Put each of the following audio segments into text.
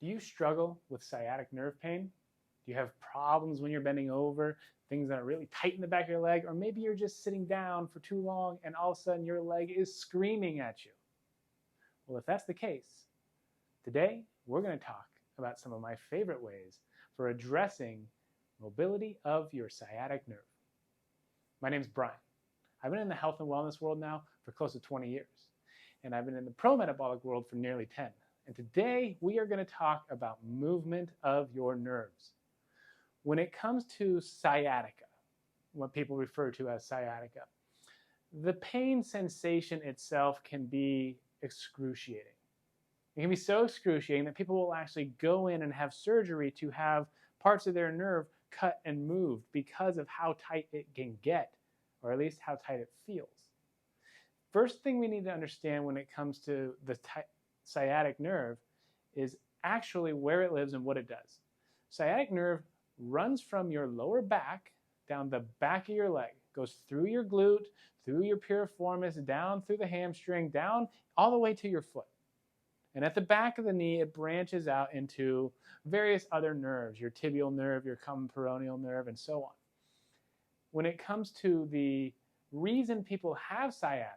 Do you struggle with sciatic nerve pain? Do you have problems when you're bending over, things that are really tight in the back of your leg, or maybe you're just sitting down for too long and all of a sudden your leg is screaming at you? Well, if that's the case, today we're going to talk about some of my favorite ways for addressing mobility of your sciatic nerve. My name's Brian. I've been in the health and wellness world now for close to 20 years, and I've been in the pro-metabolic world for nearly 10. And today we are going to talk about movement of your nerves. When it comes to sciatica, what people refer to as sciatica, the pain sensation itself can be excruciating. It can be so excruciating that people will actually go in and have surgery to have parts of their nerve cut and moved because of how tight it can get, or at least how tight it feels. First thing we need to understand when it comes to the sciatic nerve is actually where it lives and what it does. Sciatic nerve runs from your lower back down the back of your leg, goes through your glute, through your piriformis, down through the hamstring, down all the way to your foot. And at the back of the knee, it branches out into various other nerves, your tibial nerve, your common peroneal nerve, and so on. When it comes to the reason people have sciatica,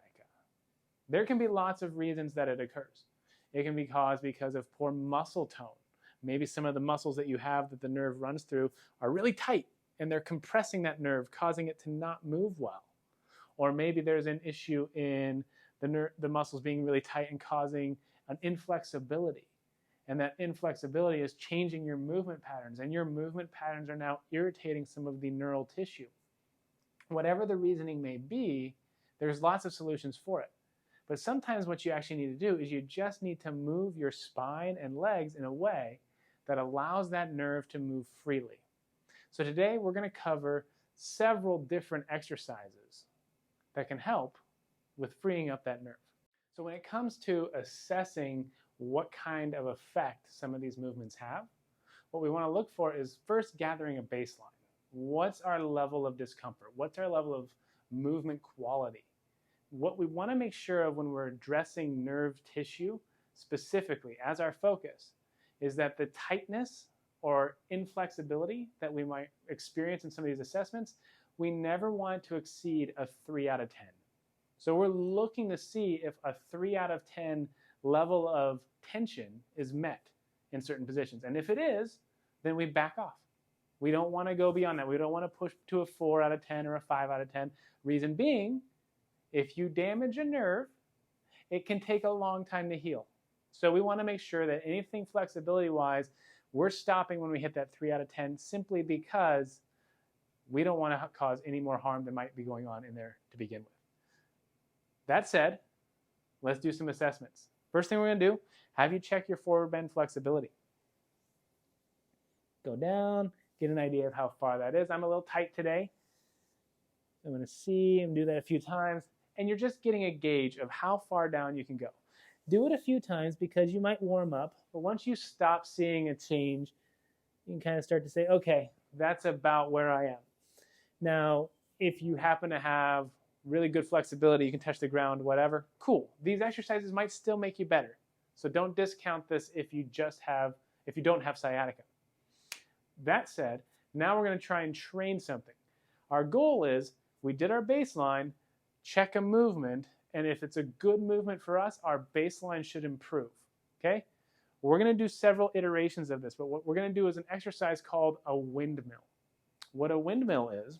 there can be lots of reasons that it occurs. It can be caused because of poor muscle tone. Maybe some of the muscles that you have that the nerve runs through are really tight and they're compressing that nerve, causing it to not move well. Or maybe there's an issue in the muscles being really tight and causing an inflexibility. And that inflexibility is changing your movement patterns, and your movement patterns are now irritating some of the neural tissue. Whatever the reasoning may be, there's lots of solutions for it. But sometimes what you actually need to do is you just need to move your spine and legs in a way that allows that nerve to move freely. So today we're going to cover several different exercises that can help with freeing up that nerve. So when it comes to assessing what kind of effect some of these movements have, what we want to look for is first gathering a baseline. What's our level of discomfort? What's our level of movement quality? What we want to make sure of when we're addressing nerve tissue specifically as our focus is that the tightness or inflexibility that we might experience in some of these assessments, we never want it to exceed a 3 out of 10. So we're looking to see if a 3 out of 10 level of tension is met in certain positions. And if it is, then we back off. We don't want to go beyond that. We don't want to push to a 4 out of 10 or a 5 out of 10. Reason being, if you damage a nerve, it can take a long time to heal. So we want to make sure that anything flexibility-wise, we're stopping when we hit that 3 out of 10 simply because we don't want to cause any more harm that might be going on in there to begin with. That said, let's do some assessments. First thing we're going to do, have you check your forward bend flexibility. Go down, get an idea of how far that is. I'm a little tight today. I'm going to see and do that a few times. And you're just getting a gauge of how far down you can go. Do it a few times because you might warm up, but once you stop seeing a change, you can kind of start to say, okay, that's about where I am. Now, if you happen to have really good flexibility, you can touch the ground, whatever, cool. These exercises might still make you better. So don't discount this if you don't have sciatica. That said, now we're going to try and train something. Our goal is, we did our baseline, check a movement, and if it's a good movement for us, our baseline should improve, okay? We're going to do several iterations of this, but what we're going to do is an exercise called a windmill. What a windmill is,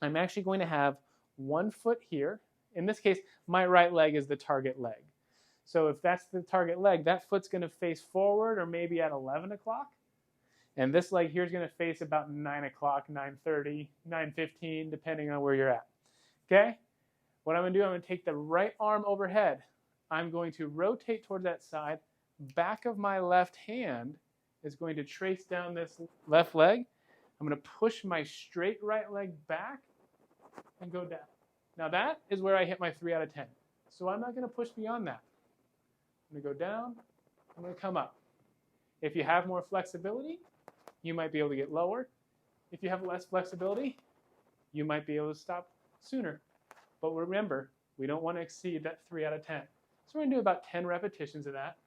I'm actually going to have one foot here. In this case, my right leg is the target leg. So if that's the target leg, that foot's going to face forward or maybe at 11 o'clock. And this leg here is going to face about 9 o'clock, 9:30, 9:15, depending on where you're at. Okay? What I'm going to do, I'm going to take the right arm overhead. I'm going to rotate towards that side. Back of my left hand is going to trace down this left leg. I'm going to push my straight right leg back and go down. Now that is where I hit my 3 out of 10. So I'm not going to push beyond that. I'm going to go down. I'm going to come up. If you have more flexibility, you might be able to get lower. If you have less flexibility, you might be able to stop sooner. But remember, we don't want to exceed that 3 out of 10. So we're going to do about 10 repetitions of that.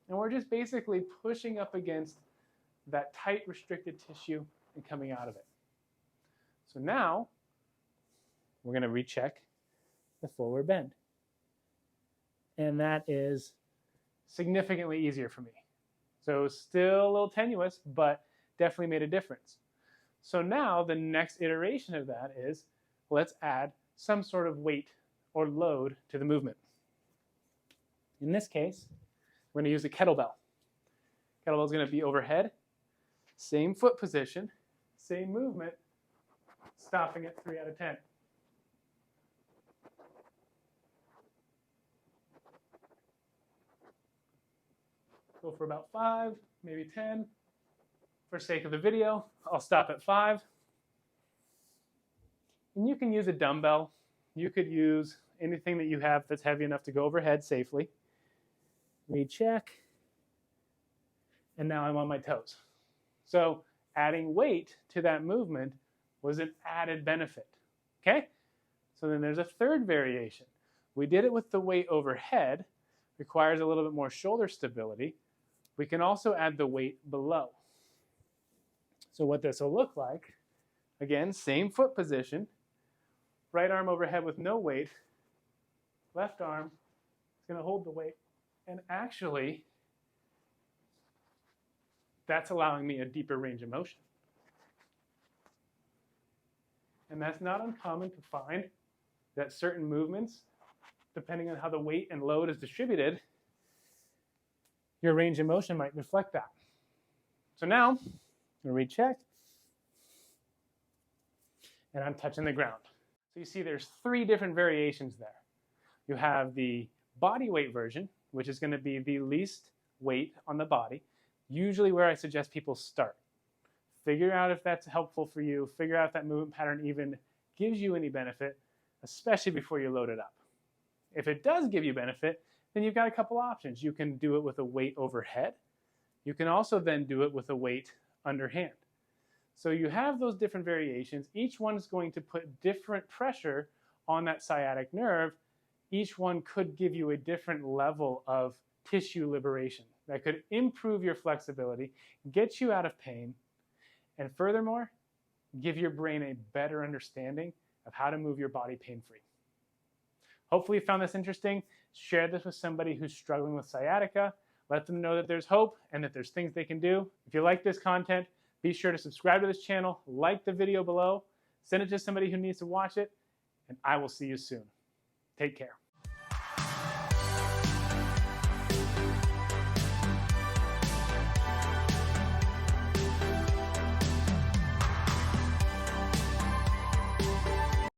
And we're just basically pushing up against that tight restricted tissue and coming out of it. So now we're going to recheck the forward bend. And that is significantly easier for me. So still a little tenuous, but definitely made a difference. So now the next iteration of that is, let's add some sort of weight or load to the movement. In this case, we're going to use a kettlebell. Kettlebell is going to be overhead, same foot position, same movement, stopping at 3 out of 10. Go for about 5, maybe 10. For sake of the video, I'll stop at 5. And you can use a dumbbell. You could use anything that you have that's heavy enough to go overhead safely. Recheck. And now I'm on my toes. So adding weight to that movement was an added benefit. Okay? So then there's a third variation. We did it with the weight overhead. Requires a little bit more shoulder stability. We can also add the weight below. So what this will look like, again, same foot position, right arm overhead with no weight, left arm is going to hold the weight, and actually, that's allowing me a deeper range of motion. And that's not uncommon to find that certain movements, depending on how the weight and load is distributed, your range of motion might reflect that. So now, I'm going to recheck, and I'm touching the ground. So you see there's 3 different variations there. You have the body weight version, which is going to be the least weight on the body, usually where I suggest people start. Figure out if that's helpful for you, figure out if that movement pattern even gives you any benefit, especially before you load it up. If it does give you benefit, then you've got a couple options. You can do it with a weight overhead. You can also then do it with a weight underhand. So you have those different variations. Each one is going to put different pressure on that sciatic nerve. Each one could give you a different level of tissue liberation that could improve your flexibility, get you out of pain, and furthermore, give your brain a better understanding of how to move your body pain-free. Hopefully you found this interesting. Share this with somebody who's struggling with sciatica. Let them know that there's hope and that there's things they can do. If you like this content, be sure to subscribe to this channel, like the video below, send it to somebody who needs to watch it, and I will see you soon. Take care.